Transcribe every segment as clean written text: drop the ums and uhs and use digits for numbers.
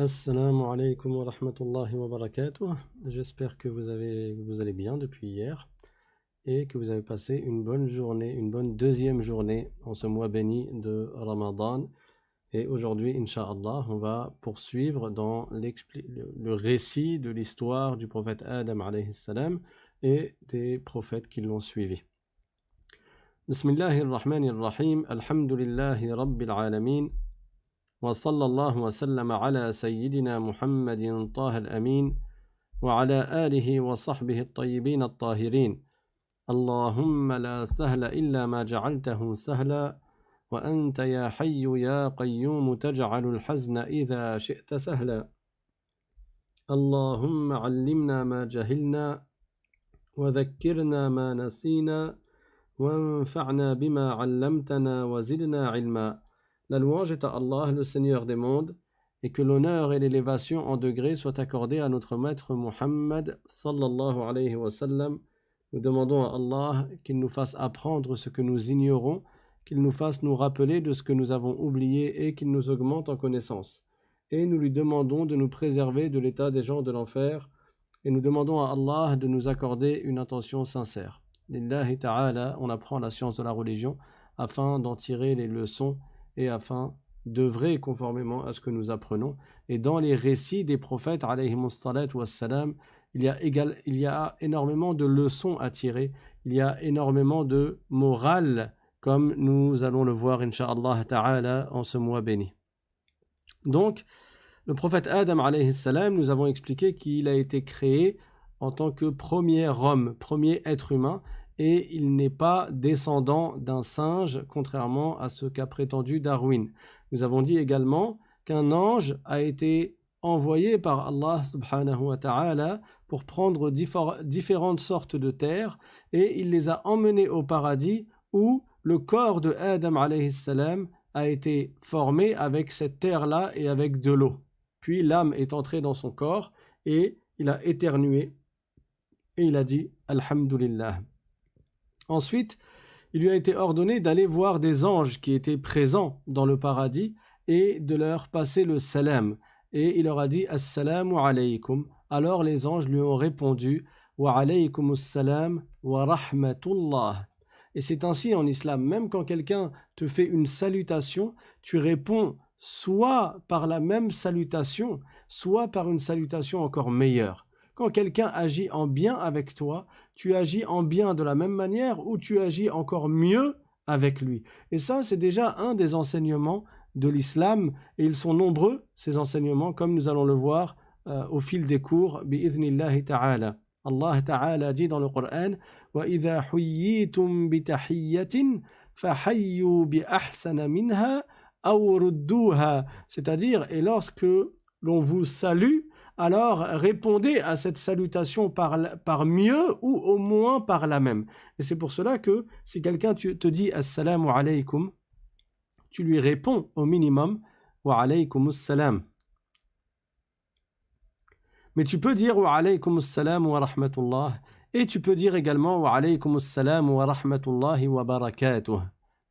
Assalamu alaikum wa rahmatullahi wa barakatuh. J'espère que vous allez bien depuis hier et que vous avez passé une bonne journée, une bonne deuxième journée en ce mois béni de Ramadan. Et aujourd'hui, Inch'Allah, on va poursuivre dans le récit de l'histoire du prophète Adam alayhi salam et des prophètes qui l'ont suivi. Bismillahirrahmanirrahim. Alhamdulillahi rabbil alamin. وصلى الله وسلم على سيدنا محمد طه الأمين وعلى آله وصحبه الطيبين الطاهرين اللهم لا سهل إلا ما جعلته سهلا وأنت يا حي يا قيوم تجعل الحزن إذا شئت سهلا اللهم علمنا ما جهلنا وذكرنا ما نسينا وانفعنا بما علمتنا وزدنا علما. La louange est à Allah, le Seigneur des mondes, et que l'honneur et l'élévation en degrés soient accordés à notre maître Muhammad sallallahu alayhi wa sallam. Nous demandons à Allah qu'il nous fasse apprendre ce que nous ignorons, qu'il nous fasse nous rappeler de ce que nous avons oublié et qu'il nous augmente en connaissance. Et nous lui demandons de nous préserver de l'état des gens de l'enfer, et nous demandons à Allah de nous accorder une intention sincère. Lillahi ta'ala, on apprend la science de la religion afin d'en tirer les leçons et afin d'œuvrer conformément à ce que nous apprenons. Et dans les récits des prophètes, wassalam, il y a énormément de leçons à tirer, il y a énormément de morale, comme nous allons le voir, incha'Allah ta'ala, en ce mois béni. Donc, le prophète Adam, salam, nous avons expliqué qu'il a été créé en tant que premier homme, premier être humain, et il n'est pas descendant d'un singe, contrairement à ce qu'a prétendu Darwin. Nous avons dit également qu'un ange a été envoyé par Allah subhanahu wa ta'ala pour prendre différentes sortes de terres, et il les a emmenés au paradis où le corps de Adam alayhi salam a été formé avec cette terre-là et avec de l'eau. Puis l'âme est entrée dans son corps et il a éternué et il a dit « Alhamdulillah ». Ensuite, il lui a été ordonné d'aller voir des anges qui étaient présents dans le paradis et de leur passer le salam. Et il leur a dit « Assalamu alaykum ». Alors les anges lui ont répondu « Wa alaykum assalam wa rahmatullah ». Et c'est ainsi en islam, même quand quelqu'un te fait une salutation, tu réponds soit par la même salutation, soit par une salutation encore meilleure. Quand quelqu'un agit en bien avec toi, tu agis en bien de la même manière ou tu agis encore mieux avec lui. Et ça, c'est déjà un des enseignements de l'islam et ils sont nombreux, ces enseignements, comme nous allons le voir au fil des cours, bi'idhnillahi ta'ala. Allah ta'ala dit dans le Coran وَإِذَا حُيِّيتُمْ بِتَحِيَّةٍ فَحَيُّوا بِأَحْسَنَ مِنْهَا أَوْ رُدُّوهَا. C'est-à-dire, et lorsque l'on vous salue, alors répondez à cette salutation par mieux ou au moins par la même. Et c'est pour cela que si quelqu'un te dit Assalamu alaykum, tu lui réponds au minimum Wa alaykum assalam. Mais tu peux dire Wa alaykum assalam wa rahmatullah et tu peux dire également Wa alaykum assalam wa rahmatullahi wa barakatuh.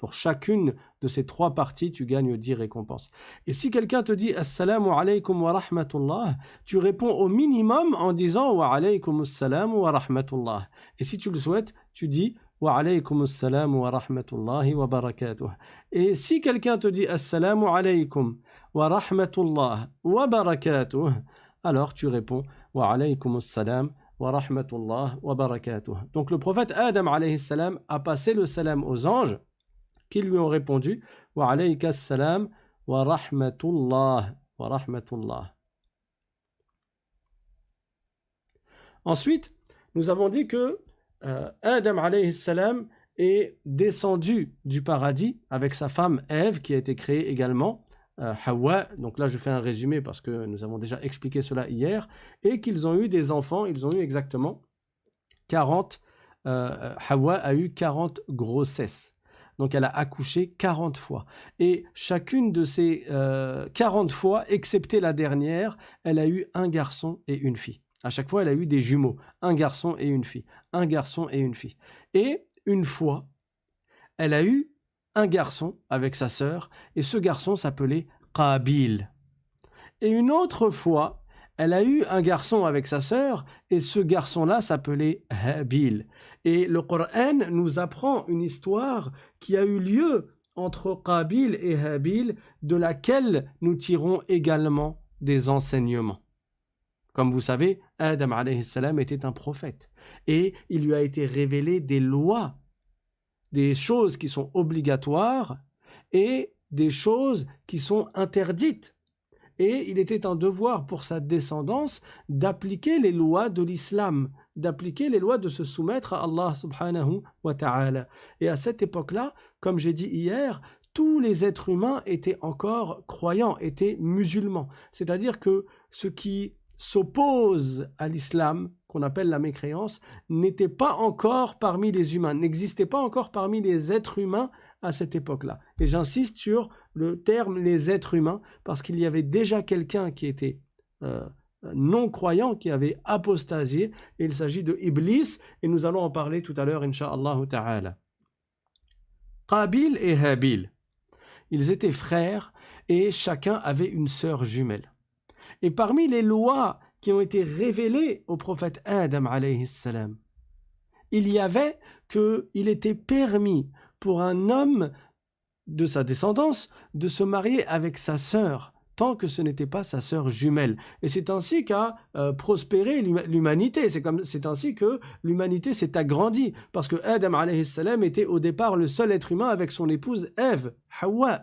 Pour chacune de ces trois parties, tu gagnes 10 récompenses. Et si quelqu'un te dit Assalamu alaykum wa rahmatullah, tu réponds au minimum en disant Wa alaykum assalam wa rahmatullah. Et si tu le souhaites, tu dis Wa alaykum assalam wa rahmatullahi wa barakatuh. Et si quelqu'un te dit Assalamu alaykum wa rahmatullah wa barakatuh, alors tu réponds Wa alaykum assalam wa rahmatullah wa barakatuh. Donc le prophète Adam alayhi salam a passé le salam aux anges qui lui ont répondu wa alayka salam wa rahmatullah wa rahmatullah. Ensuite, nous avons dit que Adam alayhi salam est descendu du paradis avec sa femme Ève qui a été créée également, Hawa. Donc là je fais un résumé parce que nous avons déjà expliqué cela hier, et qu'ils ont eu des enfants, ils ont eu exactement 40, Hawa a eu 40 grossesses. Donc elle a accouché 40 fois. Et chacune de ces 40 fois, excepté la dernière, elle a eu un garçon et une fille. À chaque fois, elle a eu des jumeaux. Un garçon et une fille. Un garçon et une fille. Et une fois, elle a eu un garçon avec sa sœur. Et ce garçon s'appelait Qabil. Et une autre fois, elle a eu un garçon avec sa sœur, et ce garçon-là s'appelait Habil. Et le Coran nous apprend une histoire qui a eu lieu entre Qabil et Habil, de laquelle nous tirons également des enseignements. Comme vous savez, Adam alayhi salam était un prophète, et il lui a été révélé des lois, des choses qui sont obligatoires, et des choses qui sont interdites. Et il était un devoir pour sa descendance d'appliquer les lois de l'islam, d'appliquer les lois de se soumettre à Allah subhanahu wa ta'ala. Et à cette époque-là, comme j'ai dit hier, tous les êtres humains étaient encore croyants, étaient musulmans. C'est-à-dire que ce qui s'oppose à l'islam, qu'on appelle la mécréance, n'était pas encore parmi les humains, n'existait pas encore parmi les êtres humains à cette époque-là. Et j'insiste sur le terme les êtres humains, parce qu'il y avait déjà quelqu'un qui était non-croyant, qui avait apostasié, et il s'agit de Iblis, et nous allons en parler tout à l'heure, incha'Allah ta'ala. Qabil et Habil, ils étaient frères, et chacun avait une sœur jumelle. Et parmi les lois qui ont été révélées au prophète Adam alayhi salam, il y avait qu'il était permis pour un homme de sa descendance de se marier avec sa sœur, tant que ce n'était pas sa sœur jumelle. Et c'est ainsi qu'a prospéré l'humanité. C'est ainsi que l'humanité s'est agrandie. Parce que Adam alayhi salam était au départ le seul être humain avec son épouse Ève, Hawa.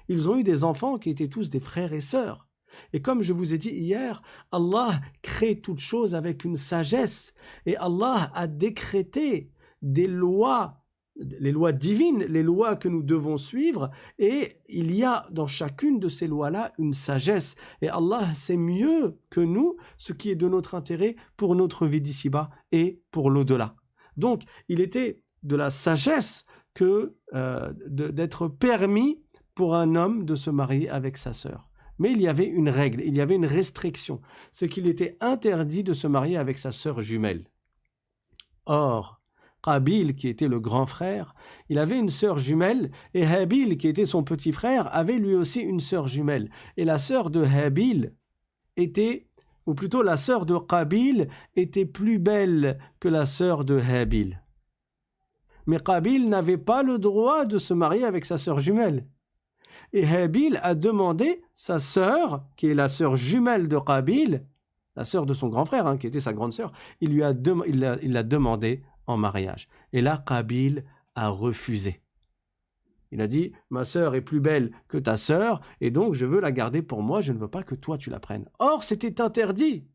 Ils ont eu des enfants qui étaient tous des frères et sœurs. Et comme je vous ai dit hier, Allah crée toutes choses avec une sagesse. Et Allah a décrété des lois, les lois divines, les lois que nous devons suivre. Et il y a dans chacune de ces lois-là une sagesse. Et Allah sait mieux que nous ce qui est de notre intérêt pour notre vie d'ici-bas et pour l'au-delà. Donc, il était de la sagesse que d'être permis pour un homme de se marier avec sa sœur. Mais il y avait une règle, il y avait une restriction, c'est qu'il était interdit de se marier avec sa sœur jumelle. Or, Qabil, qui était le grand frère, il avait une sœur jumelle, et Habil, qui était son petit frère, avait lui aussi une sœur jumelle. Et la sœur de Habil était, ou plutôt la sœur de Qabil, était plus belle que la sœur de Habil. Mais Qabil n'avait pas le droit de se marier avec sa sœur jumelle. Et Habil a demandé sa sœur, qui est la sœur jumelle de Qabil, la sœur de son grand frère, qui était sa grande sœur, il l'a demandé en mariage. Et là, Qabil a refusé. Il a dit, ma sœur est plus belle que ta sœur, et donc je veux la garder pour moi, je ne veux pas que toi tu la prennes. Or, c'était interdit.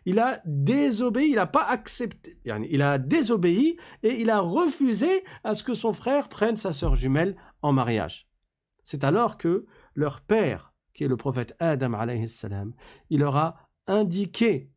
Il a désobéi, il n'a pas accepté, il a désobéi, et il a refusé à ce que son frère prenne sa sœur jumelle en mariage. C'est alors que leur père, qui est le prophète Adam alayhi salam, il leur a indiqué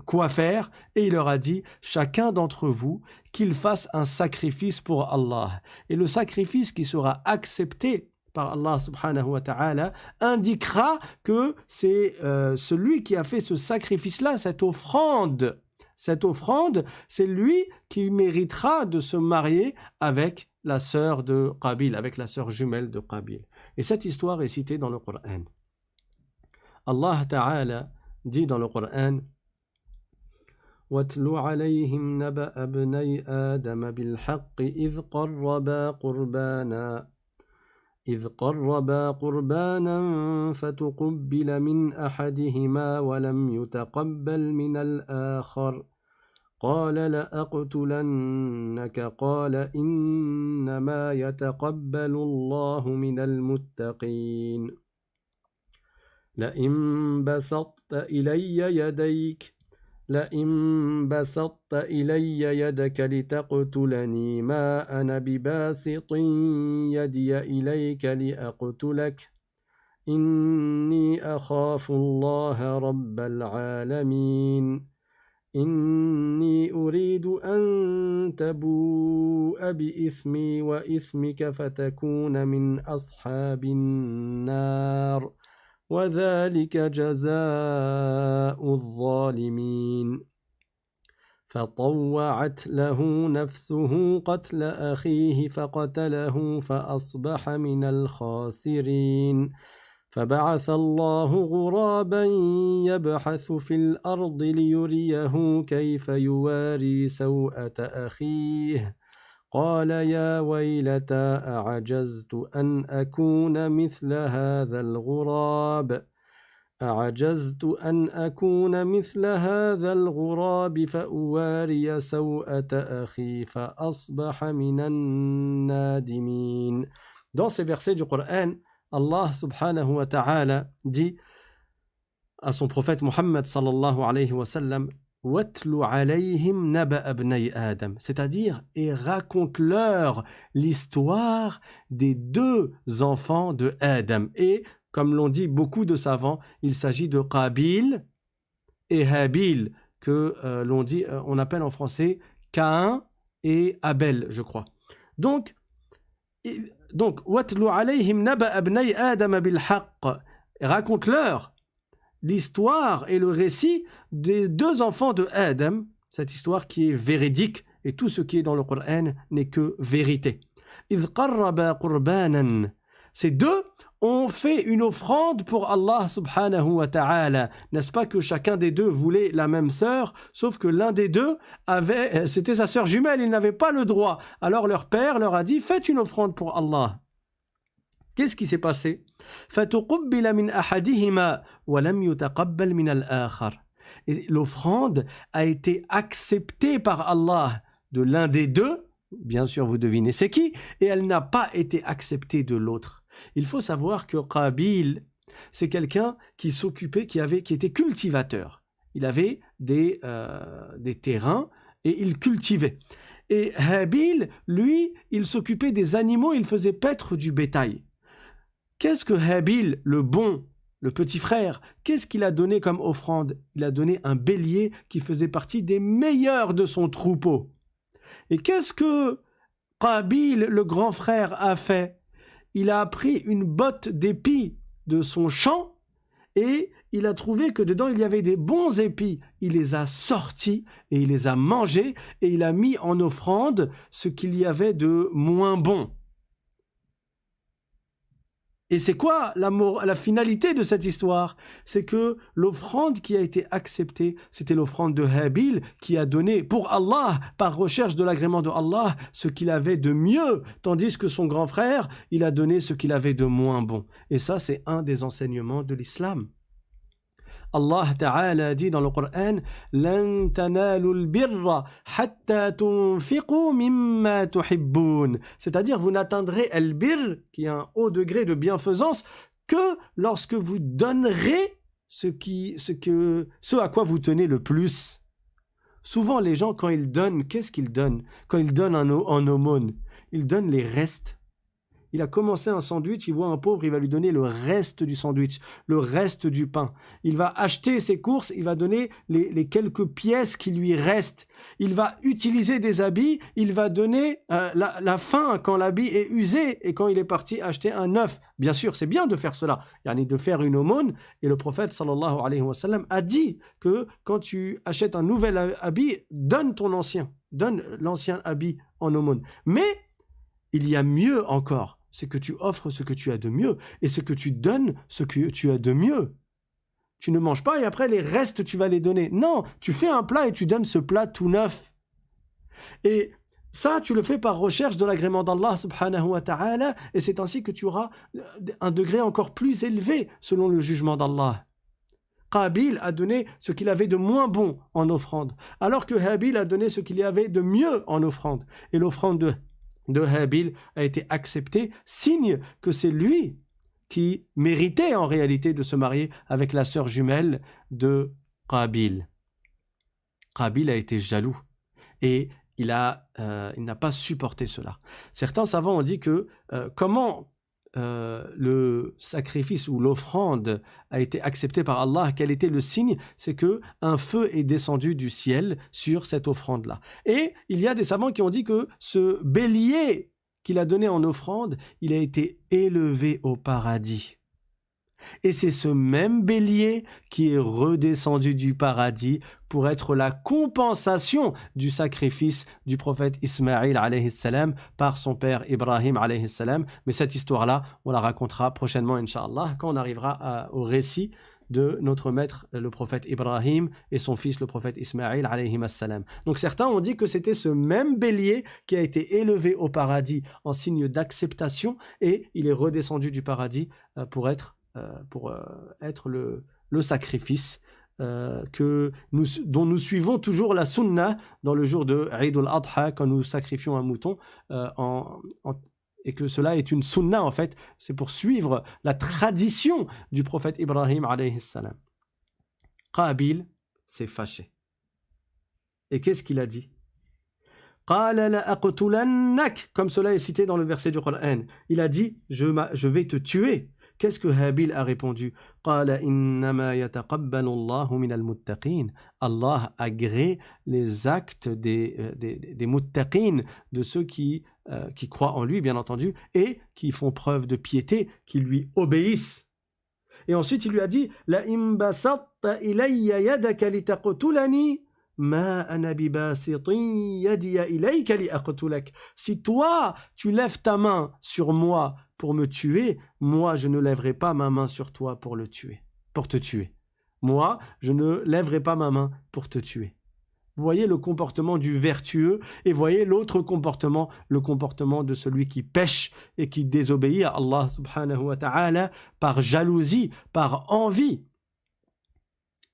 quoi faire, et il leur a dit, chacun d'entre vous, qu'il fasse un sacrifice pour Allah. Et le sacrifice qui sera accepté par Allah subhanahu wa ta'ala indiquera que c'est celui qui a fait ce sacrifice-là, cette offrande, c'est lui qui méritera de se marier avec la sœur de Qabil, avec la sœur jumelle de Qabil. Et cette histoire est citée dans le Coran. Allah Ta'ala dit dans le Coran, وَاتْلُ عَلَيْهِمْ نَبَأَ ابْنَيْ آدَمَ بِالْحَقِّ إذ قربا قربانا فتقبل من أحدهما ولم يتقبل من الآخر قال لأقتلنك قال إنما يتقبل الله من المتقين لئن بسطت إلي يدك لتقتلني ما أنا بباسط يدي إليك لأقتلك إني أخاف الله رب العالمين إني أريد أن تبوء بإثمي وإثمك فتكون من أصحاب النار وذلك جزاء الظالمين فطوعت له نفسه قتل أخيه فقتله فأصبح من الخاسرين فبعث الله غرابا يبحث في الأرض ليريه كيف يواري سوءة أخيه قال يا ويلتى أعجزت أن أكون مثل هذا الغراب فأواري سوءة أخي فأصبح من النادمين. Dans ces versets du Coran, Allah subhanahu wa ta'ala dit à son prophète Muhammad sallallahu alayhi wa sallam Watlu alayhim naba abnay Adam, c'est-à-dire et raconte-leur l'histoire des deux enfants de Adam. Et comme l'ont dit beaucoup de savants, il s'agit de Qabil et Habil, que on appelle en français Caïn et Abel, je crois. Donc Watlu alayhim naba abnay Adam bil haqq, raconte-leur l'histoire et le récit des deux enfants de Adam, cette histoire qui est véridique, et tout ce qui est dans le Coran n'est que vérité. إِذْ قَرَّبَا قُرْبَانًا, ces deux ont fait une offrande pour Allah subhanahu wa ta'ala. N'est-ce pas que chacun des deux voulait la même sœur, sauf que l'un des deux c'était sa sœur jumelle, il n'avait pas le droit. Alors leur père leur a dit, faites une offrande pour Allah. Qu'est-ce qui s'est passé? فَتُقُبِّلَ مِنْ أَحَدِهِمَا وَلَمْ يُتَقَبَّلْ مِنَ الْآخَرِ. Et l'offrande a été acceptée par Allah de l'un des deux, bien sûr vous devinez c'est qui, et elle n'a pas été acceptée de l'autre. Il faut savoir que Qabil, c'est quelqu'un qui s'occupait, qui était cultivateur. Il avait des terrains et il cultivait. Et Habil, lui, il s'occupait des animaux, il faisait paître du bétail. Qu'est-ce que Habil, le bon, le petit frère, qu'est-ce qu'il a donné comme offrande? Il a donné un bélier qui faisait partie des meilleurs de son troupeau. Et qu'est-ce que Qabil, le grand frère, a fait? Il a pris une botte d'épis de son champ et il a trouvé que dedans il y avait des bons épis. Il les a sortis et il les a mangés et il a mis en offrande ce qu'il y avait de moins bon. Et c'est quoi la finalité de cette histoire? C'est que l'offrande qui a été acceptée, c'était l'offrande de Habil qui a donné pour Allah, par recherche de l'agrément de Allah, ce qu'il avait de mieux, tandis que son grand frère, il a donné ce qu'il avait de moins bon. Et ça, c'est un des enseignements de l'islam. Allah Ta'ala dit dans le Coran لَن تَنَالُوا الْبِرَّ حَتَّى تُنْفِقُوا مِمَّا تُحِبُّونَ. C'est-à-dire vous n'atteindrez al-birr, qui est un haut degré de bienfaisance, que lorsque vous donnerez ce à quoi vous tenez le plus. Souvent les gens quand ils donnent, qu'est-ce qu'ils donnent? Quand ils donnent en aumône, ils donnent les restes. Il a commencé un sandwich, il voit un pauvre, il va lui donner le reste du sandwich, le reste du pain. Il va acheter ses courses, il va donner les quelques pièces qui lui restent. Il va utiliser des habits, il va donner la fin quand l'habit est usé et quand il est parti acheter un neuf. Bien sûr, c'est bien de faire cela, de faire une aumône. Et le prophète sallallahu alayhi wa sallam a dit que quand tu achètes un nouvel habit, donne l'ancien habit en aumône. Mais il y a mieux encore. C'est que tu offres ce que tu as de mieux et c'est que tu donnes ce que tu as de mieux. Tu ne manges pas et après les restes tu vas les donner. Non, tu fais un plat et tu donnes ce plat tout neuf. Et ça, tu le fais par recherche de l'agrément d'Allah subhanahu wa ta'ala et c'est ainsi que tu auras un degré encore plus élevé selon le jugement d'Allah. Qabil a donné ce qu'il avait de moins bon en offrande, alors que Habil a donné ce qu'il y avait de mieux en offrande. Et l'offrande de Habil a été accepté, signe que c'est lui qui méritait en réalité de se marier avec la sœur jumelle de Qabil. Qabil a été jaloux et il n'a pas supporté cela. Certains savants ont dit que comment le sacrifice ou l'offrande a été accepté par Allah, quel était le signe? C'est que un feu est descendu du ciel sur cette offrande-là. Et il y a des savants qui ont dit que ce bélier qu'il a donné en offrande, il a été élevé au paradis. Et c'est ce même bélier qui est redescendu du paradis pour être la compensation du sacrifice du prophète Ismaïl alayhi salam par son père Ibrahim alayhi salam. Mais cette histoire-là, on la racontera prochainement, Inch'Allah, quand on arrivera au récit de notre maître, le prophète Ibrahim, et son fils, le prophète Ismaïl alayhi salam. Donc certains ont dit que c'était ce même bélier qui a été élevé au paradis en signe d'acceptation, et il est redescendu du paradis pour être le sacrifice dont nous suivons toujours la sunna dans le jour de Eid al-Adha, quand nous sacrifions un mouton, et que cela est une sunna en fait, c'est pour suivre la tradition du prophète Ibrahim alayhi salam. Qabil s'est fâché. Et qu'est-ce qu'il a dit? Qala la aqtulannak, comme cela est cité dans le verset du Coran. Il a dit, je vais te tuer. Qu'est-ce que Habil a répondu? Qala innama yataqabbalu Allahu minal muttaqin. Allah agrée les actes des muttaqin, de ceux qui croient en lui, bien entendu, et qui font preuve de piété, qui lui obéissent. Et ensuite, il lui a dit, la imbasatta ilayya yadaka litaqtulani. Si toi, tu lèves ta main sur moi pour me tuer, moi, je ne lèverai pas ma main sur toi pour te tuer. Moi, je ne lèverai pas ma main pour te tuer. Vous voyez le comportement du vertueux et voyez l'autre comportement, le comportement de celui qui pêche et qui désobéit à Allah subhanahu wa ta'ala par jalousie, par envie.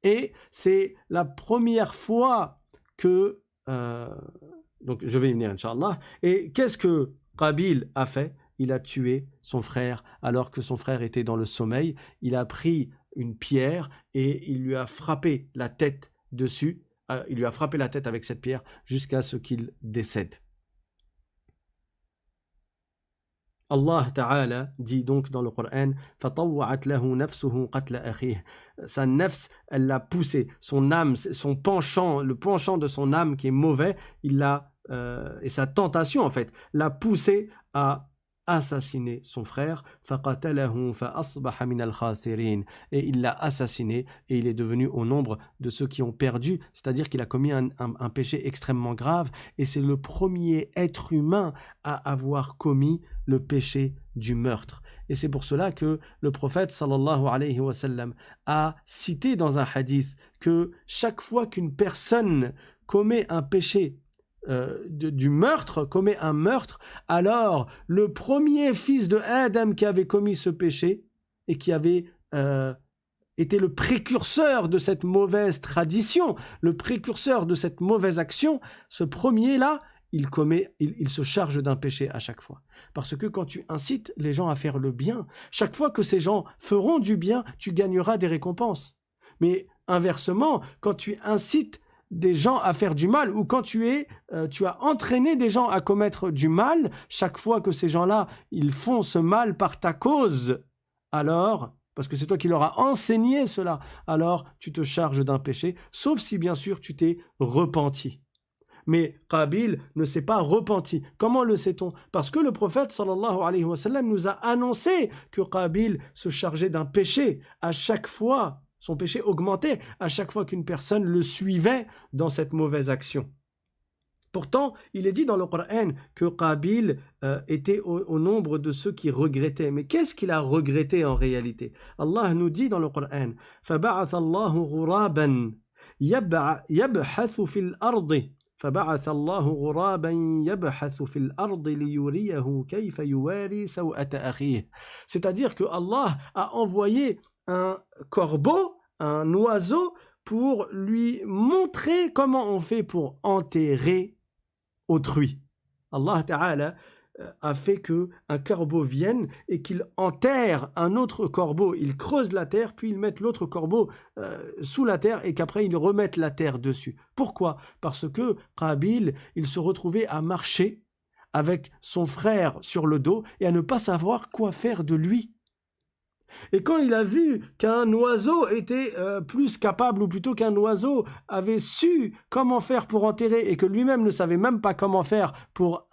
Et c'est la première fois que... donc je vais y venir, Inch'Allah. Et qu'est-ce que Qabil a fait? Il a tué son frère alors que son frère était dans le sommeil. Il a pris une pierre et il lui a frappé la tête dessus. Il lui a frappé la tête avec cette pierre jusqu'à ce qu'il décède. Allah Ta'ala dit donc dans le Coran, sa nafs, elle l'a poussé, son âme, son penchant, le penchant de son âme qui est mauvais, et sa tentation en fait, l'a poussé à assassiner son frère, et il l'a assassiné et il est devenu au nombre de ceux qui ont perdu, c'est-à-dire qu'il a commis un péché extrêmement grave, et c'est le premier être humain à avoir commis le péché du meurtre. Et c'est pour cela que le prophète sallallahu alayhi wa sallam a cité dans un hadith que chaque fois qu'une personne commet un péché du meurtre, commet un meurtre, alors le premier fils de Adam qui avait commis ce péché et qui avait été le précurseur de cette mauvaise tradition, le précurseur de cette mauvaise action, ce premier-là, il se charge d'un péché à chaque fois. Parce que quand tu incites les gens à faire le bien, chaque fois que ces gens feront du bien, tu gagneras des récompenses. Mais inversement, quand tu incites des gens à faire du mal, ou quand tu as entraîné des gens à commettre du mal, chaque fois que ces gens-là, ils font ce mal par ta cause, alors, parce que c'est toi qui leur as enseigné cela, alors tu te charges d'un péché, sauf si bien sûr tu t'es repenti. Mais Qabil ne s'est pas repenti. Comment le sait-on? Parce que le prophète sallallahu alayhi wa sallam nous a annoncé que Qabil se chargeait d'un péché à chaque fois. Son péché augmentait à chaque fois qu'une personne le suivait dans cette mauvaise action. Pourtant, il est dit dans le Coran que Qabil était au nombre de ceux qui regrettaient. Mais qu'est-ce qu'il a regretté en réalité? Allah nous dit dans le Coran فَبَعَثَ اللَّهُ غُرَابًا يَبْحَثُ فِي الْأَرْضِ فبعث الله غرابا يبحث في الأرض ليريه كيف يواري سوءة أخيه. C'est-à-dire que Allah a envoyé un corbeau, un oiseau, pour lui montrer comment on fait pour enterrer autrui. Allah Ta'ala a fait qu'un corbeau vienne et qu'il enterre un autre corbeau. Il creuse la terre, puis ils mettent l'autre corbeau sous la terre et qu'après ils remettent la terre dessus. Pourquoi? Parce que Qabil, il se retrouvait à marcher avec son frère sur le dos et à ne pas savoir quoi faire de lui. Et quand il a vu qu'un oiseau était plus capable, ou plutôt qu'un oiseau avait su comment faire pour enterrer et que lui-même ne savait même pas comment faire pour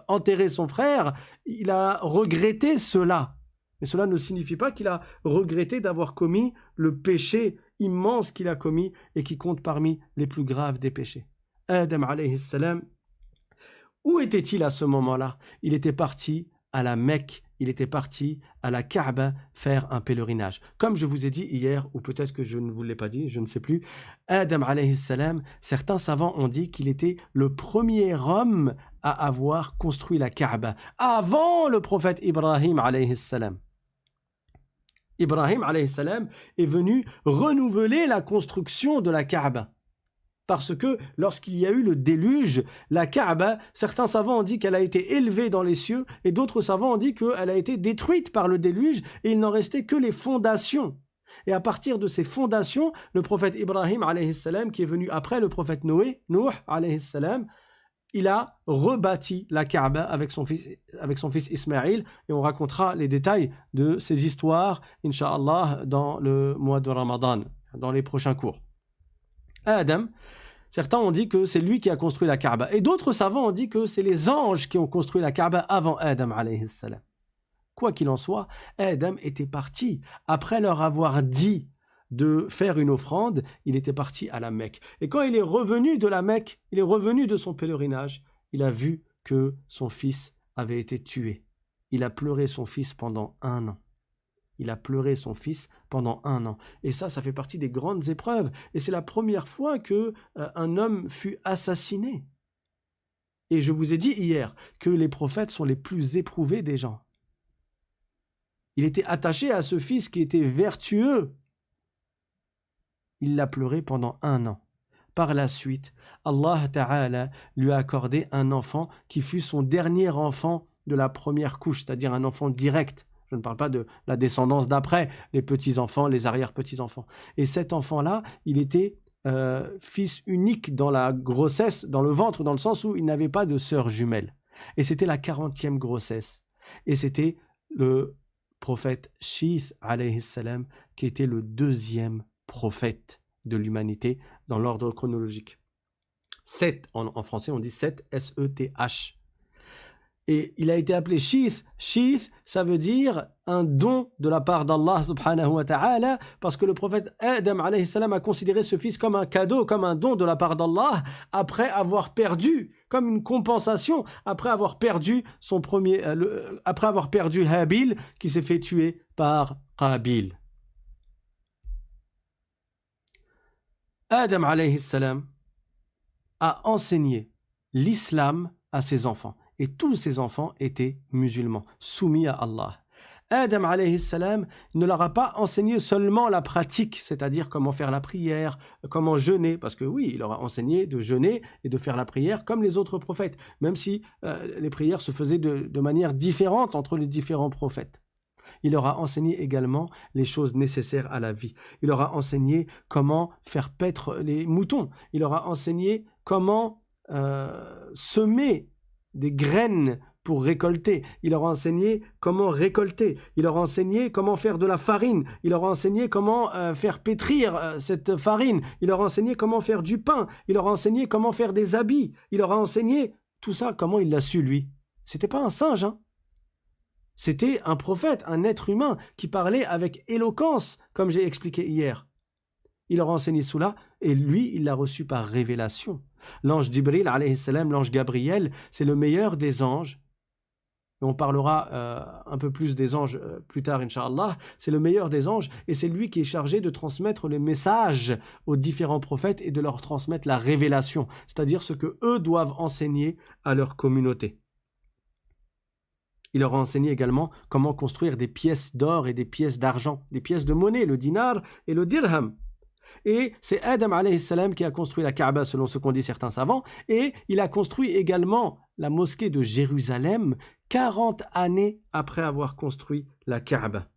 enterrer son frère, il a regretté cela. Mais cela ne signifie pas qu'il a regretté d'avoir commis le péché immense qu'il a commis et qui compte parmi les plus graves des péchés. Adam alayhi salam, où était-il à ce moment-là? Il était parti à la Mecque, il était parti à la Kaaba faire un pèlerinage. Comme je vous ai dit hier, ou peut-être que je ne vous l'ai pas dit, je ne sais plus, Adam alayhi salam, certains savants ont dit qu'il était le premier homme à avoir construit la Kaaba, avant le prophète Ibrahim alayhi salam. Ibrahim alayhi salam est venu renouveler la construction de la Kaaba. Parce que lorsqu'il y a eu le déluge, la Kaaba, certains savants ont dit qu'elle a été élevée dans les cieux et d'autres savants ont dit qu'elle a été détruite par le déluge et il n'en restait que les fondations. Et à partir de ces fondations, le prophète Ibrahim alayhi salam, qui est venu après le prophète Noé, Nuh alayhi salam, il a rebâti la Kaaba avec son fils Ismaïl et on racontera les détails de ces histoires, Inch'Allah, dans le mois de Ramadan, dans les prochains cours. Adam, certains ont dit que c'est lui qui a construit la Kaaba et d'autres savants ont dit que c'est les anges qui ont construit la Kaaba avant Adam alayhi salam. Quoi qu'il en soit, Adam était parti après leur avoir dit de faire une offrande, il était parti à la Mecque. Et quand il est revenu de la Mecque, il est revenu de son pèlerinage, il a vu que son fils avait été tué. Il a pleuré son fils pendant 1 an. Il a pleuré son fils pendant 1 an. Et ça fait partie des grandes épreuves. Et c'est la première fois que un homme fut assassiné. Et je vous ai dit hier que les prophètes sont les plus éprouvés des gens. Il était attaché à ce fils qui était vertueux. Il l'a pleuré pendant 1 an. Par la suite, Allah Ta'ala lui a accordé un enfant qui fut son dernier enfant de la première couche, c'est-à-dire un enfant direct. Je ne parle pas de la descendance d'après, les petits-enfants, les arrière-petits-enfants. Et cet enfant-là, il était fils unique dans la grossesse, dans le ventre, dans le sens où il n'avait pas de sœur jumelle. Et c'était la 40e grossesse. Et c'était le prophète Shith alayhi salam qui était le 2e prophète de l'humanité dans l'ordre chronologique. Seth, en français on dit Seth, S-E-T-H. Et il a été appelé Shith. Shith, ça veut dire un don de la part d'Allah subhanahu wa ta'ala, parce que le prophète Adam alayhi salam a considéré ce fils comme un cadeau, comme un don de la part d'Allah, après avoir perdu, comme une compensation, après avoir perdu après avoir perdu Habil, qui s'est fait tuer par Qabil. Adam alayhi salam a enseigné l'islam à ses enfants. Et tous ses enfants étaient musulmans, soumis à Allah. Adam alayhi salam ne leur a pas enseigné seulement la pratique, c'est-à-dire comment faire la prière, comment jeûner, parce que oui, il leur a enseigné de jeûner et de faire la prière comme les autres prophètes, même si les prières se faisaient de manière différente entre les différents prophètes. Il leur a enseigné également les choses nécessaires à la vie. Il leur a enseigné comment faire paître les moutons. Il leur a enseigné comment semer des graines pour récolter. Il leur a enseigné comment récolter. Il leur a enseigné comment faire de la farine. Il leur a enseigné comment faire pétrir cette farine. Il leur a enseigné comment faire du pain. Il leur a enseigné comment faire des habits. Il leur a enseigné tout ça, comment il l'a su lui. C'était pas un singe, hein. C'était un prophète, un être humain qui parlait avec éloquence, comme j'ai expliqué hier. Il leur a enseigné cela et lui, il l'a reçu par révélation. L'ange Jibril, alayhi salam, l'ange Gabriel, c'est le meilleur des anges. Et on parlera un peu plus des anges plus tard, Inch'Allah. C'est le meilleur des anges et c'est lui qui est chargé de transmettre les messages aux différents prophètes et de leur transmettre la révélation, c'est-à-dire ce que eux doivent enseigner à leur communauté. Il leur a enseigné également comment construire des pièces d'or et des pièces d'argent, des pièces de monnaie, le dinar et le dirham. Et c'est Adam alayhi salam qui a construit la Kaaba selon ce qu'ont dit certains savants, et il a construit également la mosquée de Jérusalem 40 années après avoir construit la Kaaba.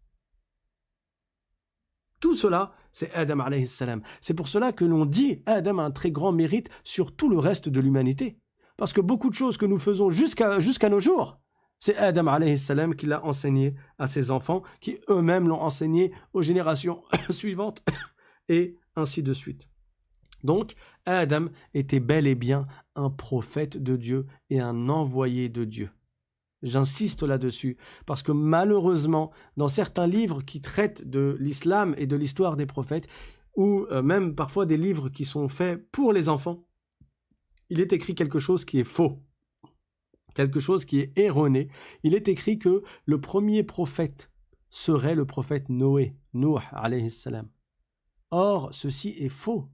Tout cela, c'est Adam alayhi salam. C'est pour cela que l'on dit Adam a un très grand mérite sur tout le reste de l'humanité. Parce que beaucoup de choses que nous faisons jusqu'à nos jours, c'est Adam alayhi salam qui l'a enseigné à ses enfants, qui eux-mêmes l'ont enseigné aux générations suivantes, et ainsi de suite. Donc, Adam était bel et bien un prophète de Dieu et un envoyé de Dieu. J'insiste là-dessus, parce que malheureusement, dans certains livres qui traitent de l'islam et de l'histoire des prophètes, ou même parfois des livres qui sont faits pour les enfants, il est écrit quelque chose qui est faux, quelque chose qui est erroné. Il est écrit que le premier prophète serait le prophète Noé, Nuh alayhi salam. Or, ceci est faux.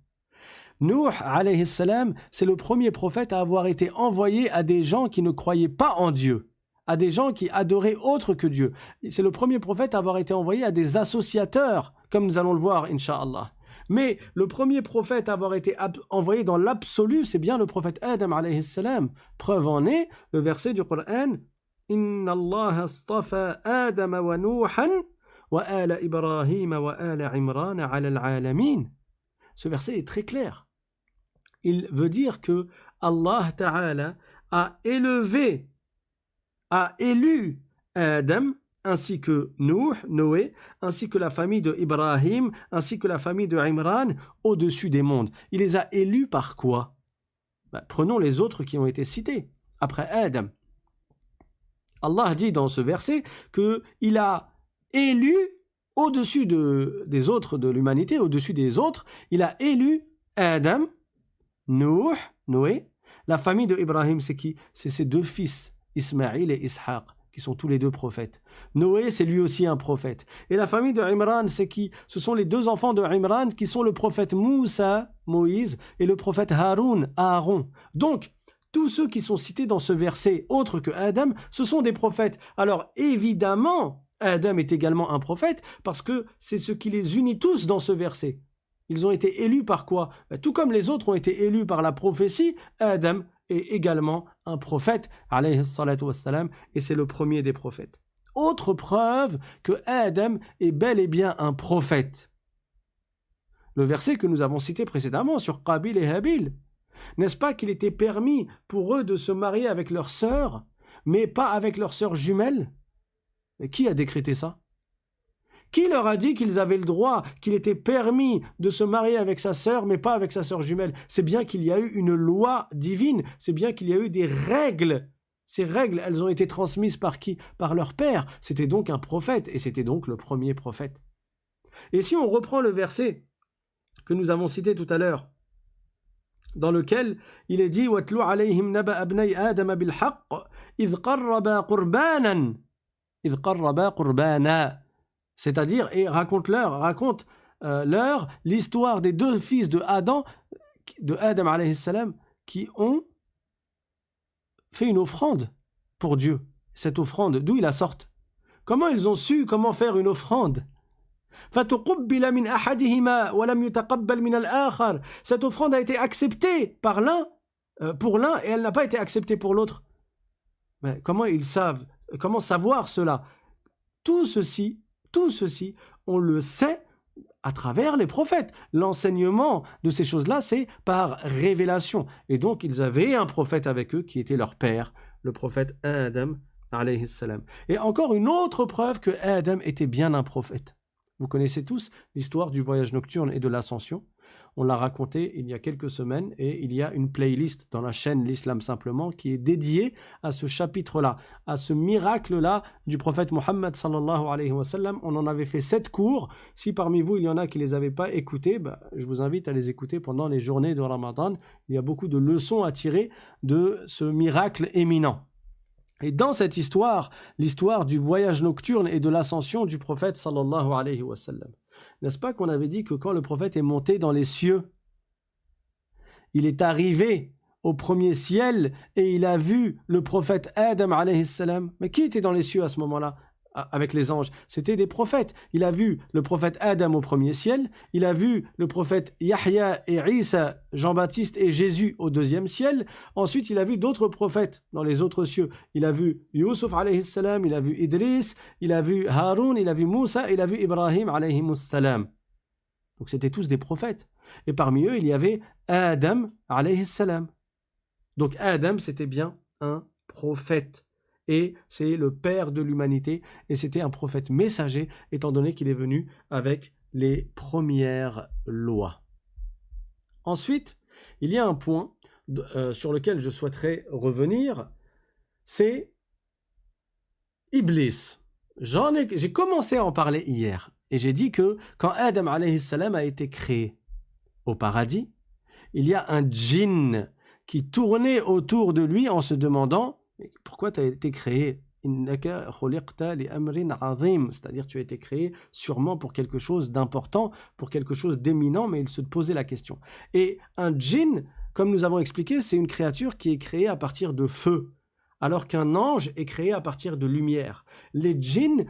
Nuh alayhi salam, c'est le premier prophète à avoir été envoyé à des gens qui ne croyaient pas en Dieu, à des gens qui adoraient autre que Dieu. C'est le premier prophète à avoir été envoyé à des associateurs, comme nous allons le voir, Inch'Allah. Mais le premier prophète à avoir été envoyé dans l'absolu, c'est bien le prophète Adam alayhi salam. Preuve en est le verset du Coran « Inna Allah astafa Adam wa Nuhan wa ala Ibrahim wa ala Imran ala al-alamin » Ce verset est très clair. Il veut dire que Allah Ta'ala a élu Adam, ainsi que Noé, ainsi que la famille de Ibrahim, ainsi que la famille de Imran, au-dessus des mondes. Il les a élus par quoi? Prenons les autres qui ont été cités, après Adam. Allah dit dans ce verset qu'il a élu, au-dessus des autres de l'humanité, au-dessus des autres, il a élu Adam, Noé. La famille de Ibrahim, c'est qui? C'est ses deux fils, Ismaïl et Ishaq, qui sont tous les deux prophètes. Noé, c'est lui aussi un prophète. Et la famille de Imran, c'est qui? Ce sont les deux enfants de Imran qui sont le prophète Moussa, Moïse, et le prophète Haroun, Aaron. Donc, tous ceux qui sont cités dans ce verset, autres que Adam, ce sont des prophètes. Alors, évidemment, Adam est également un prophète, parce que c'est ce qui les unit tous dans ce verset. Ils ont été élus par quoi? Tout comme les autres ont été élus par la prophétie, Adam est également un prophète, alayhi salatu wassalam, et c'est le premier des prophètes. Autre preuve que Adam est bel et bien un prophète. Le verset que nous avons cité précédemment sur Qabil et Habil. N'est-ce pas qu'il était permis pour eux de se marier avec leur sœur, mais pas avec leur sœur jumelle? Mais qui a décrété ça? Qui leur a dit qu'ils avaient le droit, qu'il était permis de se marier avec sa sœur, mais pas avec sa sœur jumelle? C'est bien qu'il y a eu une loi divine, c'est bien qu'il y a eu des règles. Ces règles, elles ont été transmises par qui? Par leur père. C'était donc un prophète, et c'était donc le premier prophète. Et si on reprend le verset que nous avons cité tout à l'heure, dans lequel il est dit « وَاتْلُ عَلَيْهِمْ نَبَأَ ابْنَيْ آدَمَ بِالْحَقِّ إِذْ قَرَّبَا قُرْبَانًا » C'est-à-dire, et raconte leur l'histoire des deux fils de Adam alayhi salam, qui ont fait une offrande pour Dieu. Cette offrande, d'où ils la sortent? Comment ils ont su comment faire une offrande? فَتُقُبِّلَ مِنْ أَحَدِهِمَا وَلَمْ يُتَقَبَّلْ مِنَ الْآخَرِ. Cette offrande a été acceptée par l'un, pour l'un, et elle n'a pas été acceptée pour l'autre. Mais comment ils savent? Comment savoir cela? Tout ceci, on le sait à travers les prophètes. L'enseignement de ces choses-là, c'est par révélation. Et donc, ils avaient un prophète avec eux qui était leur père, le prophète Adam, alayhi salam. Et encore une autre preuve que Adam était bien un prophète. Vous connaissez tous l'histoire du voyage nocturne et de l'ascension. On l'a raconté il y a quelques semaines et il y a une playlist dans la chaîne L'Islam Simplement qui est dédiée à ce chapitre-là, à ce miracle-là du prophète Mohammed sallallahu alayhi wa sallam. On en avait fait 7 cours. Si parmi vous il y en a qui ne les avaient pas écoutés, je vous invite à les écouter pendant les journées de Ramadan. Il y a beaucoup de leçons à tirer de ce miracle éminent. Et dans cette histoire, l'histoire du voyage nocturne et de l'ascension du prophète sallallahu alayhi wa sallam, n'est-ce pas qu'on avait dit que quand le prophète est monté dans les cieux, il est arrivé au premier ciel et il a vu le prophète Adam alayhi salam. Mais qui était dans les cieux à ce moment-là avec les anges? C'était des prophètes. Il a vu le prophète Adam au premier ciel, il a vu le prophète Yahya et Isa, Jean-Baptiste et Jésus au deuxième ciel. Ensuite, il a vu d'autres prophètes dans les autres cieux. Il a vu Yusuf alayhi salam, il a vu Idris, il a vu Haroun, il a vu Moussa, il a vu Ibrahim alayhi salam. Donc c'était tous des prophètes. Et parmi eux, il y avait Adam alayhi salam. Donc Adam, c'était bien un prophète. Et c'est le père de l'humanité, et c'était un prophète messager, étant donné qu'il est venu avec les premières lois. Ensuite, il y a un point sur lequel je souhaiterais revenir, c'est Iblis. J'ai commencé à en parler hier. Et j'ai dit que quand Adam alayhi salam a été créé au paradis, il y a un djinn qui tournait autour de lui en se demandant pourquoi tu as été créé. C'est-à-dire tu as été créé sûrement pour quelque chose d'important, pour quelque chose d'éminent, mais il se posait la question. Et un djinn, comme nous avons expliqué, c'est une créature qui est créée à partir de feu, alors qu'un ange est créé à partir de lumière. Les djinns,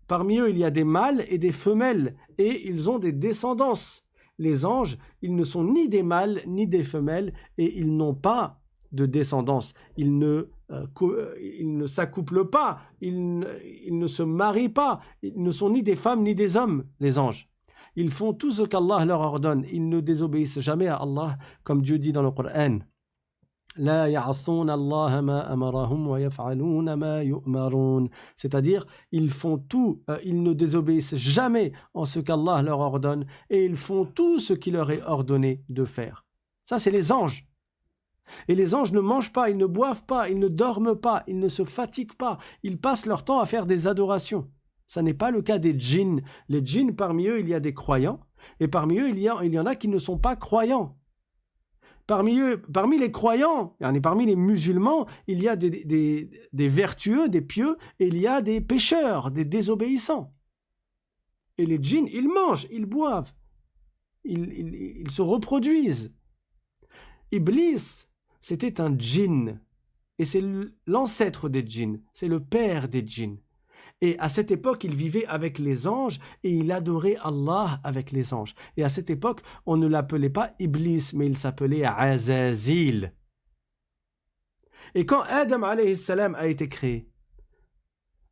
parmi eux, il y a des mâles et des femelles, et ils ont des descendances. Les anges, ils ne sont ni des mâles ni des femelles, et ils n'ont pas de descendance. Ils ne s'accouplent pas, ils ne se marient pas, ils ne sont ni des femmes ni des hommes, les anges. Ils font tout ce qu'Allah leur ordonne. Ils ne désobéissent jamais à Allah, comme Dieu dit dans le Coran. لا يعصون الله ما أمرهم ويفعلون ما يؤمرون. C'est-à-dire, ils font tout, ils ne désobéissent jamais en ce qu'Allah leur ordonne et ils font tout ce qui leur est ordonné de faire. Ça, c'est les anges. Et les anges ne mangent pas, ils ne boivent pas, ils ne dorment pas, ils ne se fatiguent pas, ils passent leur temps à faire des adorations. Ça n'est pas le cas des djinns. Les djinns, parmi eux, il y a des croyants et parmi eux, il y en a qui ne sont pas croyants. Parmi les croyants, parmi les musulmans, il y a des vertueux, des pieux, et il y a des pécheurs, des désobéissants. Et les djinns, ils mangent, ils boivent, ils se reproduisent. Iblis, c'était un djinn, et c'est l'ancêtre des djinns, c'est le père des djinns. Et à cette époque, il vivait avec les anges et il adorait Allah avec les anges. Et à cette époque, on ne l'appelait pas Iblis, mais il s'appelait Azazil. Et quand Adam alayhi salam a été créé,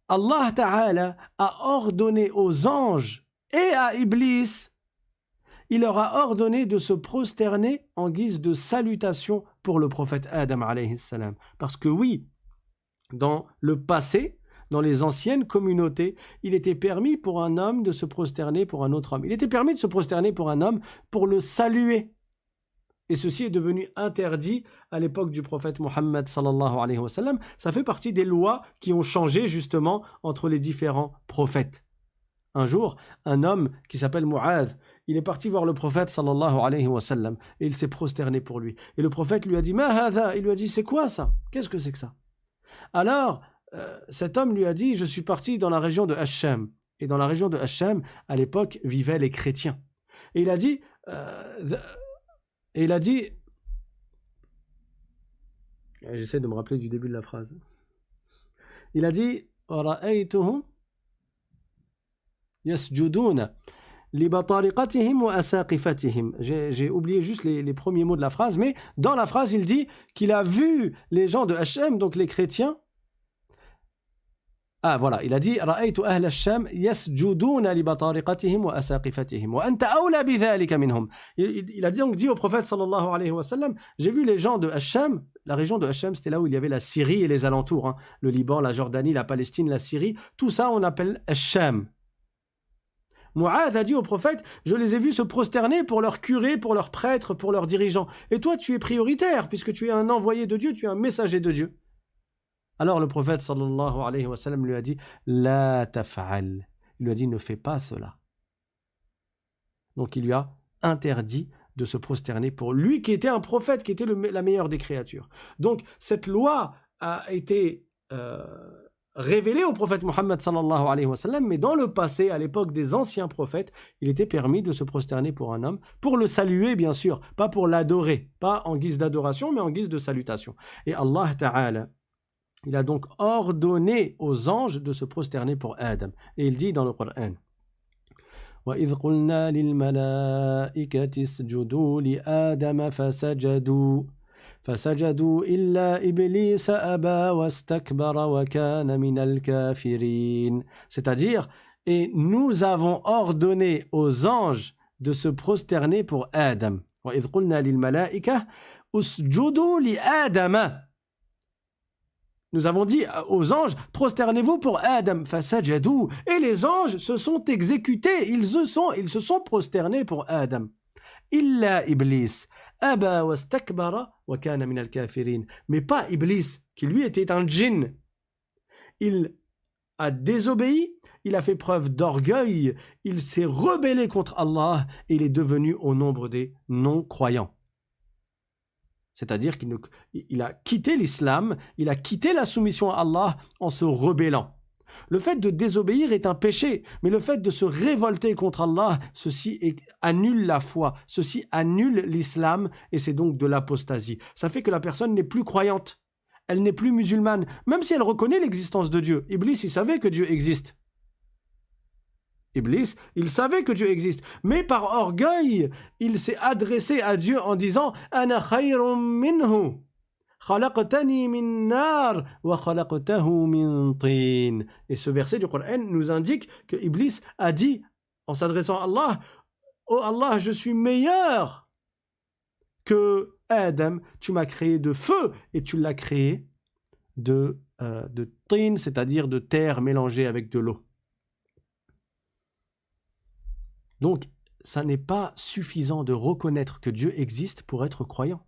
Allah Ta'ala a ordonné aux anges et à Iblis, il leur a ordonné de se prosterner en guise de salutation pour le prophète Adam alayhi salam. Parce que oui, dans le passé, dans les anciennes communautés, il était permis pour un homme de se prosterner pour un autre homme. Il était permis de se prosterner pour un homme pour le saluer. Et ceci est devenu interdit à l'époque du prophète Mohammed sallallahu alayhi wa sallam. Ça fait partie des lois qui ont changé justement entre les différents prophètes. Un jour, un homme qui s'appelle Mu'adh, il est parti voir le prophète sallallahu alayhi wa sallam et il s'est prosterné pour lui. Et le prophète lui a dit « Ma hadha » Il lui a dit « C'est quoi ça? Qu'est-ce que c'est que ça ?» Alors, cet homme lui a dit « Je suis parti dans la région de Hacham. » Et dans la région de Hacham, à l'époque, vivaient les chrétiens. Et il a dit j'essaie de me rappeler du début de la phrase. Il a dit « Ra'aytuhum yasjuduna li batariqatihim wa asaqifatihim » J'ai oublié juste les premiers mots de la phrase, mais dans la phrase, il dit qu'il a vu les gens de Hacham, donc les chrétiens. Ah voilà, il a dit رأيت أهل الشام يسجدون لبطارقتهم وأساقفتهم وأنت أولى بذلك منهم. Il a donc dit au prophète sallallahu alayhi wa sallam, j'ai vu les gens de Hacham. La région de Hacham, c'était là où il y avait la Syrie et les alentours, hein. Le Liban, la Jordanie, la Palestine, la Syrie, tout ça on appelle Hacham. Mu'adh a dit au prophète, je les ai vus se prosterner pour leurs curés, pour leurs prêtres, pour leurs dirigeants. Et toi tu es prioritaire puisque tu es un envoyé de Dieu, tu es un messager de Dieu. Alors le prophète sallallahu alayhi wa sallam lui a dit La taf'al. Il lui a dit ne fais pas cela. Donc il lui a interdit de se prosterner pour lui qui était un prophète, qui était la meilleure des créatures. Donc cette loi a été révélée au prophète Mohammed sallallahu alayhi wa sallam, mais dans le passé, à l'époque des anciens prophètes, il était permis de se prosterner pour un homme, pour le saluer bien sûr, pas pour l'adorer, pas en guise d'adoration, mais en guise de salutation. Et Allah Ta'ala, il a donc ordonné aux anges de se prosterner pour Adam. Et il dit dans le Coran وَإِذْ قُلْنَا لِلْمَلَائِكَةِ اسْجُدُوا لِآدَمَ فسجدوا إلا إبليس أبى واستكبر وكان من الكافرين. C'est-à-dire, et nous avons ordonné aux anges de se prosterner pour Adam. وَإِذْ قُلْنَا لِلْمَلَائِكَةِ اسْجُدُوا لِآدَمَ. Nous avons dit aux anges, prosternez-vous pour Adam, fasajadou, et les anges se sont exécutés, ils se sont prosternés pour Adam. Illa Iblis, aba wastakbara wa kana min al-kafirin. Mais pas Iblis, qui lui était un djinn. Il a désobéi, il a fait preuve d'orgueil, il s'est rebellé contre Allah et il est devenu au nombre des non-croyants. C'est-à-dire qu'il a quitté l'islam, il a quitté la soumission à Allah en se rebellant. Le fait de désobéir est un péché, mais le fait de se révolter contre Allah, ceci annule la foi, ceci annule l'islam et c'est donc de l'apostasie. Ça fait que la personne n'est plus croyante, elle n'est plus musulmane, même si elle reconnaît l'existence de Dieu. Iblis, il savait que Dieu existe. Iblis, il savait que Dieu existe, mais par orgueil, il s'est adressé à Dieu en disant « Ana khayrun minhu ». Et ce verset du Coran nous indique que Iblis a dit en s'adressant à Allah, oh Allah, je suis meilleur que Adam, tu m'as créé de feu et tu l'as créé de tin, c'est-à-dire de terre mélangée avec de l'eau. Donc, ça n'est pas suffisant de reconnaître que Dieu existe pour être croyant.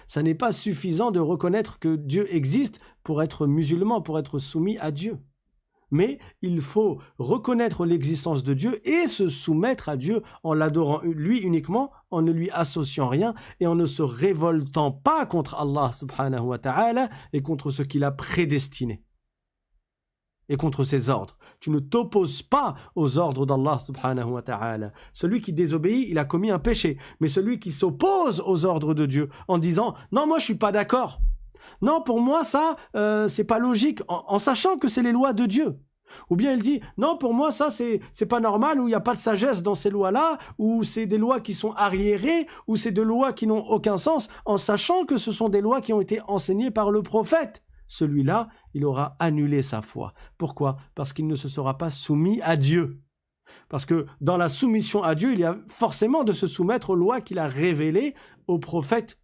Ça n'est pas suffisant de reconnaître que Dieu existe pour être musulman, pour être soumis à Dieu. Mais il faut reconnaître l'existence de Dieu et se soumettre à Dieu en l'adorant lui uniquement, en ne lui associant rien et en ne se révoltant pas contre Allah subhanahu wa ta'ala et contre ce qu'il a prédestiné et contre ses ordres. Tu ne t'opposes pas aux ordres d'Allah subhanahu wa ta'ala. Celui qui désobéit, il a commis un péché. Mais celui qui s'oppose aux ordres de Dieu en disant « Non, moi je suis pas d'accord. Non, pour moi ça, c'est pas logique. » en sachant que c'est les lois de Dieu. Ou bien il dit « Non, pour moi ça, c'est pas normal, ou il n'y a pas de sagesse dans ces lois-là, ou c'est des lois qui sont arriérées, ou c'est des lois qui n'ont aucun sens, en sachant que ce sont des lois qui ont été enseignées par le prophète. » Celui-là, il aura annulé sa foi. Pourquoi? Parce qu'il ne se sera pas soumis à Dieu. Parce que dans la soumission à Dieu, il y a forcément de se soumettre aux lois qu'il a révélées au prophète.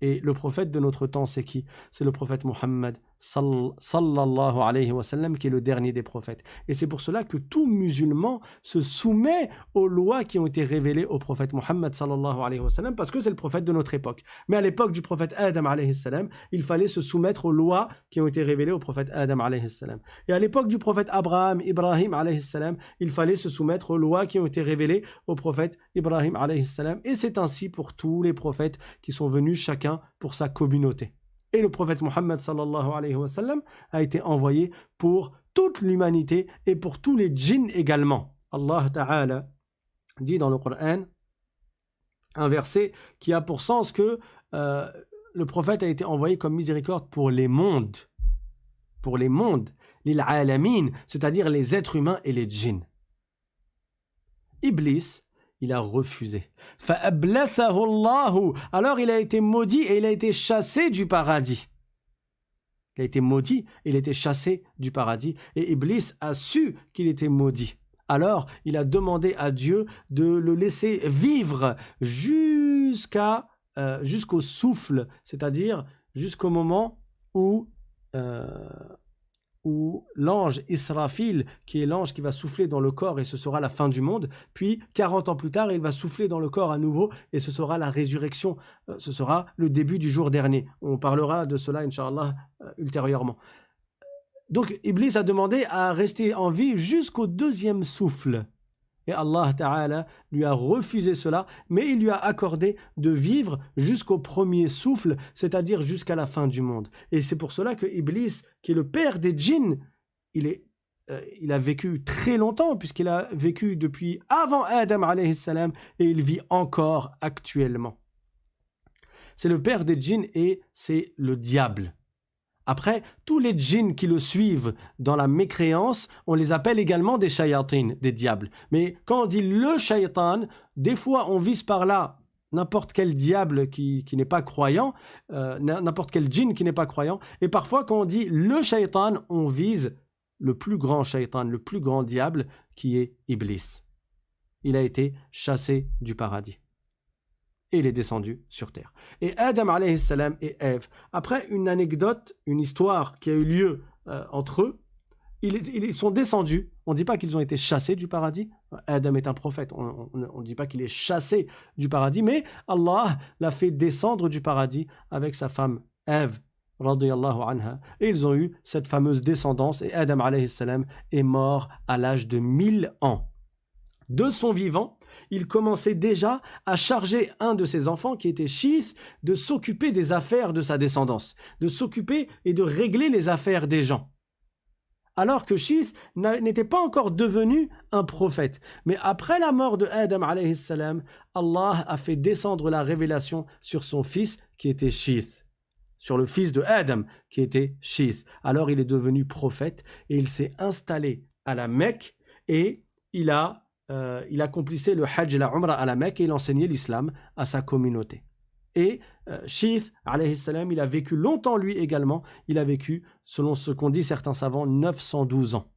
Et le prophète de notre temps, c'est qui? C'est le prophète Mohammed sallallahu alayhi wa sallam, qui est le dernier des prophètes. Et c'est pour cela que tout musulman se soumet aux lois qui ont été révélées au prophète Mohammed sallallahu alayhi wa sallam, parce que c'est le prophète de notre époque. Mais à l'époque du prophète Adam alayhi salam, il fallait se soumettre aux lois qui ont été révélées au prophète Adam alayhi salam. Et à l'époque du prophète Ibrahim alayhi salam, il fallait se soumettre aux lois qui ont été révélées au prophète Ibrahim alayhi salam. Et c'est ainsi pour tous les prophètes qui sont venus chacun pour sa communauté. Et le prophète Mohammed sallallahu alayhi wa sallam a été envoyé pour toute l'humanité et pour tous les djinns également. Allah Ta'ala dit dans le Coran un verset qui a pour sens que le prophète a été envoyé comme miséricorde pour les mondes. Pour les mondes, lil alamin, c'est-à-dire les êtres humains et les djinns. Iblis, il a refusé. Alors il a été maudit et il a été chassé du paradis. Il a été maudit et il a été chassé du paradis. Et Iblis a su qu'il était maudit. Alors il a demandé à Dieu de le laisser vivre jusqu'au souffle, c'est-à-dire jusqu'au moment où l'ange Israfil, qui est l'ange qui va souffler dans le corps et ce sera la fin du monde, puis 40 ans plus tard, il va souffler dans le corps à nouveau et ce sera la résurrection, ce sera le début du jour dernier. On parlera de cela, Inch'Allah, ultérieurement. Donc, Iblis a demandé à rester en vie jusqu'au deuxième souffle. Et Allah Ta'ala lui a refusé cela, mais il lui a accordé de vivre jusqu'au premier souffle, c'est-à-dire jusqu'à la fin du monde. Et c'est pour cela que Iblis, qui est le père des djinns, il a vécu très longtemps, puisqu'il a vécu depuis avant Adam alayhi salam, et il vit encore actuellement. C'est le père des djinns et c'est le diable. Après, tous les djinns qui le suivent dans la mécréance, on les appelle également des shayatines, des diables. Mais quand on dit le shaytan, des fois on vise par là n'importe quel diable qui n'est pas croyant, n'importe quel djinn qui n'est pas croyant. Et parfois quand on dit le shaytan, on vise le plus grand shaytan, le plus grand diable qui est Iblis. Il a été chassé du paradis. Et il est descendu sur terre. Et Adam alayhi salam et Ève, après une anecdote, une histoire qui a eu lieu entre eux, ils sont descendus. On ne dit pas qu'ils ont été chassés du paradis. Adam est un prophète. On ne dit pas qu'il est chassé du paradis, mais Allah l'a fait descendre du paradis avec sa femme Ève radiyallahu anha, et ils ont eu cette fameuse descendance, et Adam alayhi salam est mort à l'âge de 1000 ans. De son vivant, il commençait déjà à charger un de ses enfants, qui était Shith, de s'occuper des affaires de sa descendance, de s'occuper et de régler les affaires des gens. Alors que Shith n'était pas encore devenu un prophète. Mais après la mort de Adam alayhi salam, Allah a fait descendre la révélation sur son fils qui était Shith, sur le fils de Adam qui était Shith. Alors il est devenu prophète et il s'est installé à la Mecque et il accomplissait le Hajj et la Umrah à la Mecque et il enseignait l'islam à sa communauté. Et Shith, alayhi salam, il a vécu longtemps lui également. Il a vécu, selon ce qu'ont dit certains savants, 912 ans.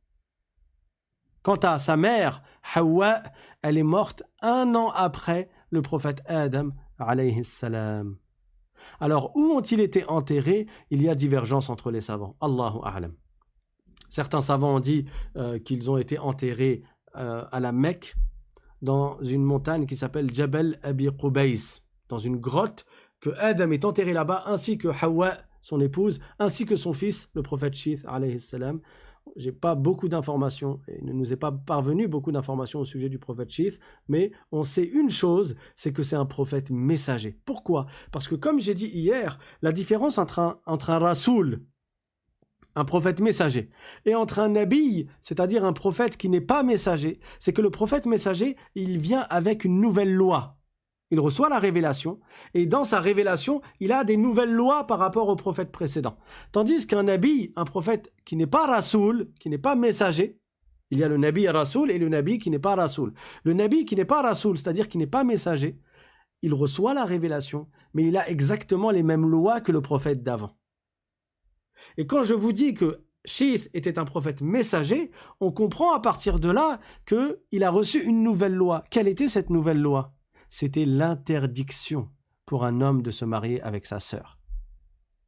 Quant à sa mère, Hawa, elle est morte 1 an après le prophète Adam, alayhi salam. Alors, où ont-ils été enterrés? Il y a divergence entre les savants. Allahu a'lam. Certains savants ont dit qu'ils ont été enterrés à la Mecque, dans une montagne qui s'appelle Jabal Abi Qubays, dans une grotte, que Adam est enterré là-bas, ainsi que Hawa, son épouse, ainsi que son fils, le prophète Shith, alayhi salam. J'ai pas beaucoup d'informations, et il ne nous est pas parvenu beaucoup d'informations au sujet du prophète Shith, mais on sait une chose, c'est que c'est un prophète messager. Pourquoi? Parce que comme j'ai dit hier, la différence entre un rasoul, un prophète messager, et entre un nabi, c'est-à-dire un prophète qui n'est pas messager, c'est que le prophète messager, il vient avec une nouvelle loi. Il reçoit la révélation, et dans sa révélation, il a des nouvelles lois par rapport au prophète précédent. Tandis qu'un nabi, un prophète qui n'est pas rasoul, qui n'est pas messager, il y a le nabi rasoul et le nabi qui n'est pas rasoul. Le nabi qui n'est pas rasoul, c'est-à-dire qui n'est pas messager, il reçoit la révélation, mais il a exactement les mêmes lois que le prophète d'avant. Et quand je vous dis que Shith était un prophète messager, on comprend à partir de là qu'il a reçu une nouvelle loi. Quelle était cette nouvelle loi? C'était l'interdiction pour un homme de se marier avec sa sœur.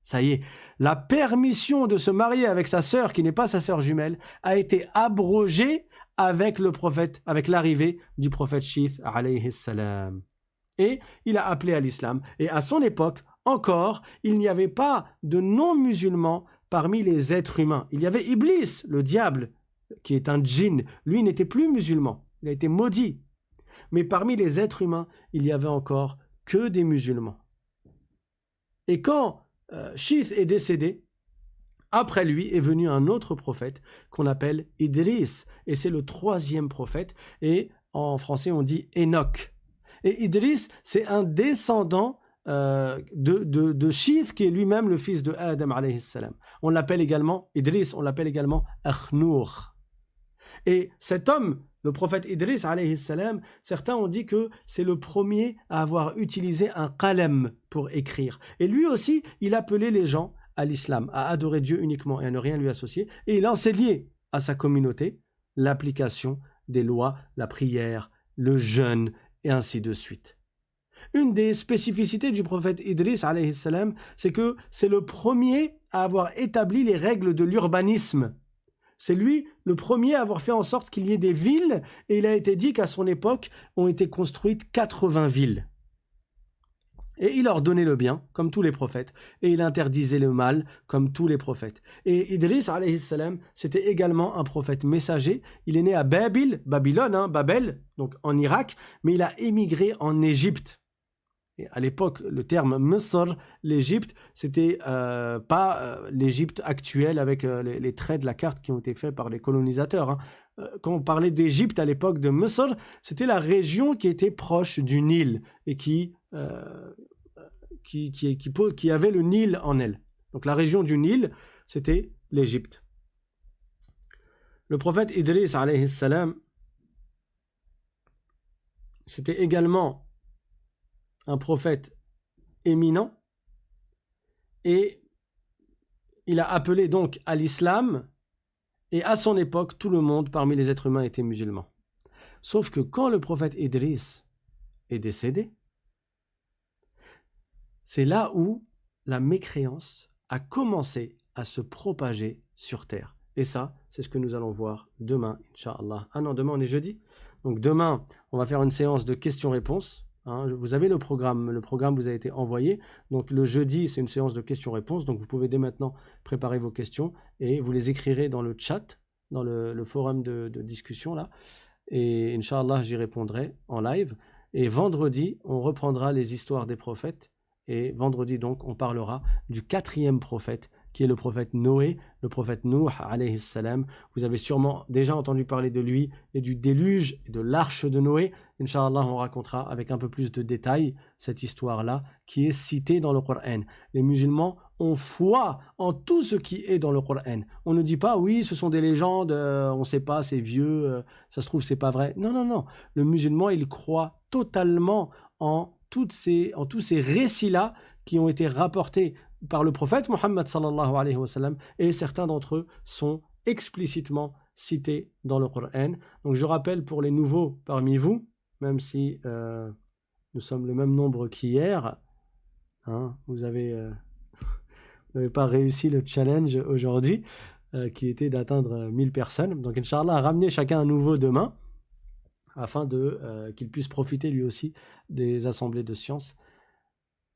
Ça y est, la permission de se marier avec sa sœur, qui n'est pas sa sœur jumelle, a été abrogée avec le prophète, avec l'arrivée du prophète Shith, alayhi salam. Et il a appelé à l'islam. Et à son époque, encore, il n'y avait pas de non-musulmans parmi les êtres humains. Il y avait Iblis, le diable, qui est un djinn. Lui n'était plus musulman, il a été maudit. Mais parmi les êtres humains, il n'y avait encore que des musulmans. Et quand Shith est décédé, après lui est venu un autre prophète qu'on appelle Idris. Et c'est le 3e prophète. Et en français, on dit Enoch. Et Idris, c'est un descendant de Shith, qui est lui-même le fils de Adam, alayhi salam. On l'appelle également, Idris, on l'appelle également Akhnour. Et cet homme, le prophète Idris, alayhi salam, certains ont dit que c'est le premier à avoir utilisé un qalam pour écrire. Et lui aussi, il appelait les gens à l'islam, à adorer Dieu uniquement et à ne rien lui associer. Et il enseignait à sa communauté l'application des lois, la prière, le jeûne, et ainsi de suite. Une des spécificités du prophète Idris, alayhi salam, c'est que c'est le premier à avoir établi les règles de l'urbanisme. C'est lui le premier à avoir fait en sorte qu'il y ait des villes, et il a été dit qu'à son époque ont été construites 80 villes. Et il ordonnait le bien, comme tous les prophètes, et il interdisait le mal, comme tous les prophètes. Et Idris, alayhi salam, c'était également un prophète messager. Il est né à Babylone, Babel, donc en Irak, mais il a émigré en Égypte. Et à l'époque, le terme Misr, l'Égypte, c'était pas l'Égypte actuelle avec les traits de la carte qui ont été faits par les colonisateurs. Quand on parlait d'Égypte à l'époque de Misr, c'était la région qui était proche du Nil et qui avait le Nil en elle. Donc la région du Nil, c'était l'Égypte. Le prophète Idris, alayhi salam, c'était également un prophète éminent, et il a appelé donc à l'islam, et à son époque, tout le monde parmi les êtres humains était musulman. Sauf que quand le prophète Idris est décédé, c'est là où la mécréance a commencé à se propager sur terre. Et ça, c'est ce que nous allons voir demain, Inch'Allah. Ah non, demain on est jeudi. Donc demain, on va faire une séance de questions-réponses. Hein, vous avez le programme vous a été envoyé. Donc le jeudi, c'est une séance de questions-réponses. Donc vous pouvez dès maintenant préparer vos questions et vous les écrirez dans le chat, dans le forum de discussion là. Et Inch'Allah, j'y répondrai en live. Et vendredi, on reprendra les histoires des prophètes. Et vendredi, donc, on parlera du 4e prophète, qui est le prophète Noé, le prophète Nuh, alayhi salam. Vous avez sûrement déjà entendu parler de lui et du déluge et de l'arche de Noé. Inch'Allah, on racontera avec un peu plus de détails cette histoire-là, qui est citée dans le Coran. Les musulmans ont foi en tout ce qui est dans le Coran. On ne dit pas, oui, ce sont des légendes, on ne sait pas, c'est vieux, ça se trouve, c'est pas vrai. Non, non, non. Le musulman, il croit totalement en tous ces récits-là qui ont été rapportés par le prophète Mohammed sallallahu alayhi wa sallam, et certains d'entre eux sont explicitement cités dans le Coran. Donc je rappelle pour les nouveaux parmi vous, même si nous sommes le même nombre qu'hier, hein, vous n'avez pas réussi le challenge aujourd'hui, qui était d'atteindre 1000 personnes. Donc Inch'Allah, ramenez chacun un nouveau demain, afin qu'il puisse profiter lui aussi des assemblées de sciences,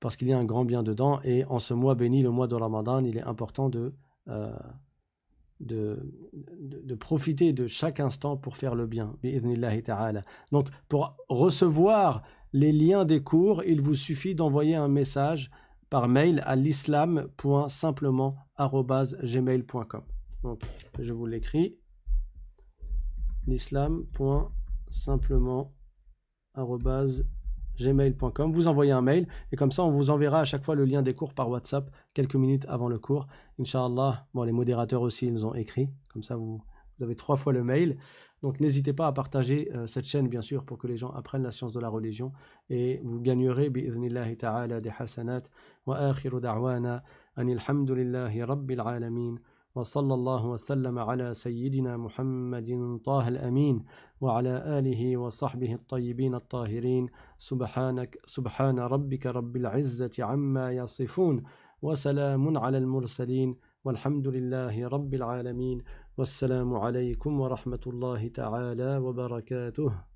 parce qu'il y a un grand bien dedans. Et en ce mois béni, le mois de Ramadan, il est important de profiter de chaque instant pour faire le bien. Bi'idhnillahi ta'ala. Donc pour recevoir les liens des cours, il vous suffit d'envoyer un message par mail à l'islam.simplement@gmail.com. Donc je vous l'écris, l'islam.simplement@gmail.com. Vous envoyez un mail et comme ça on vous enverra à chaque fois le lien des cours par WhatsApp quelques minutes avant le cours. Inch'Allah, bon, les modérateurs aussi ils nous ont écrit, comme ça vous avez 3 fois le mail. Donc n'hésitez pas à partager cette chaîne bien sûr pour que les gens apprennent la science de la religion, et vous gagnerez bi'idhnillahi ta'ala des hasanat. Wa akhiru da'wana anil hamdulillahi rabbil alamin. وصلى الله وسلم على سيدنا محمد طه الأمين وعلى آله وصحبه الطيبين الطاهرين. سبحان ربك رب العزة عما يصفون وسلام على المرسلين والحمد لله رب العالمين. والسلام عليكم ورحمة الله تعالى وبركاته.